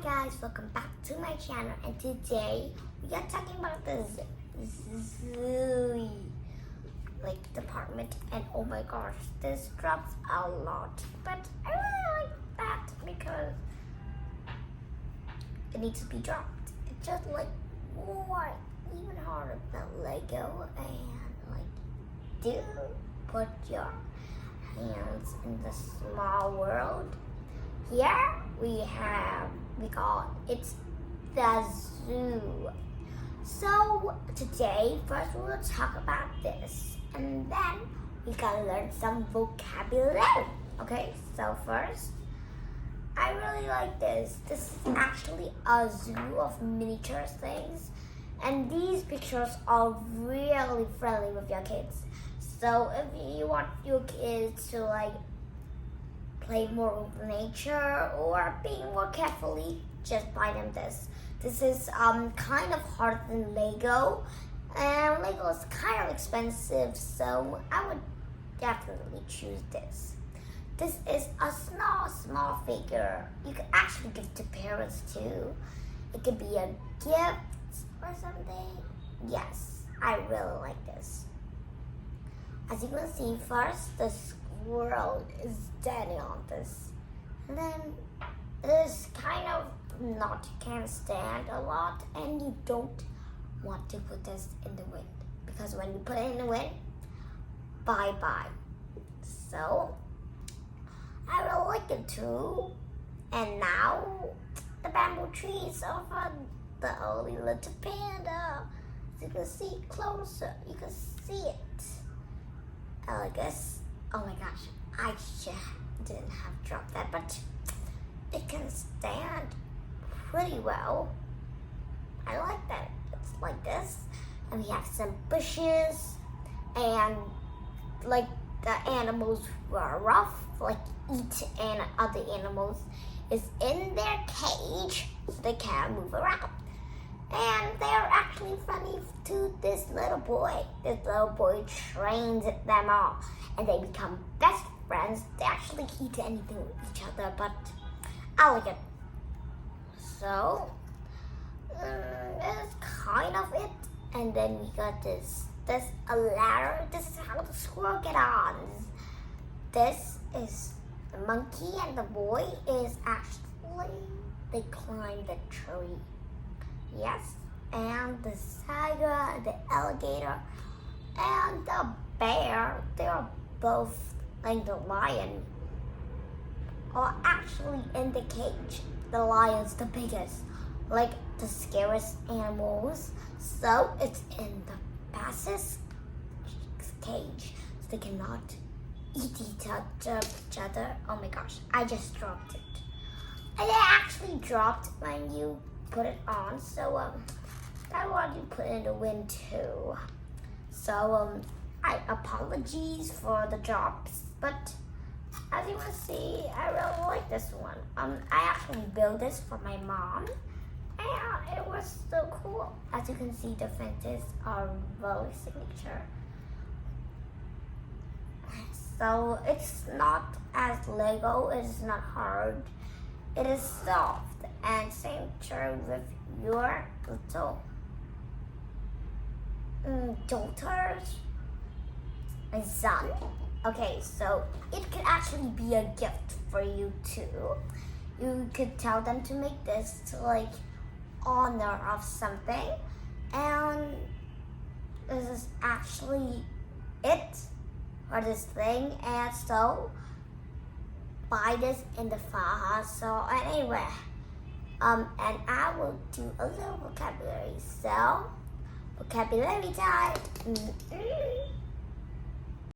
guys, welcome back to my channel, and today we are talking about the zoo department. And oh my gosh, this drops a lot, but I really like that because it needs to be dropped. It's just more, even harder than Lego. And do put your hands in the small world. Here we call it the zoo. So today, first we'll talk about this, and then we gotta learn some vocabulary. Okay, so first, I really like this. This is actually a zoo of miniature things, and these pictures are really friendly with your kids. So if you want your kids to play more with nature or being more carefully, just buy them this. This is kind of harder than Lego, and Lego is kind of expensive, so I would definitely choose this. This is a small figure. You can actually give to parents too. It could be a gift or something. Yes, I really like this. As you can see, first the squirrel is standing on this, and then this kind of can't stand a lot, and you don't want to put this in the wind, because when you put it in the wind, bye. So I really like it too. And now the bamboo trees of the only little panda. As you can see closer, you can see it. I guess, oh my gosh, I didn't have dropped that, but it can stand pretty well. I like that it's like this. And we have some bushes, and the animals who are rough, eat, and other animals is in their cage, so they can't move around. And they're actually funny to this little boy. This little boy trains them all, and they become best friends. They actually eat anything with each other, but I like it. So that's kind of it. And then we got this a ladder. This is how the squirrel get on. This is the monkey, and the boy is actually, they climb the tree. Yes, and the tiger, the alligator, and the bear, they are both, the lion, are actually in the cage. The lion's the biggest, the scariest animals. So it's in the fastest cage, so they cannot eat each other. Oh my gosh, I just dropped it. And it actually dropped when you put it on, so I want you put it in the wind too. So I apologies for the drops, but as you can see, I really like this one. I actually built this for my mom, and it was so cool. As you can see, the fences are really signature. So it's not as Lego, it is not hard. It is soft, and same true with your little daughters and son. Okay, so it could actually be a gift for you too. You could tell them to make this to honor of something, and this is actually it for this thing. And so buy this in the Faha. So anyway, and I will do a little vocabulary. So vocabulary time.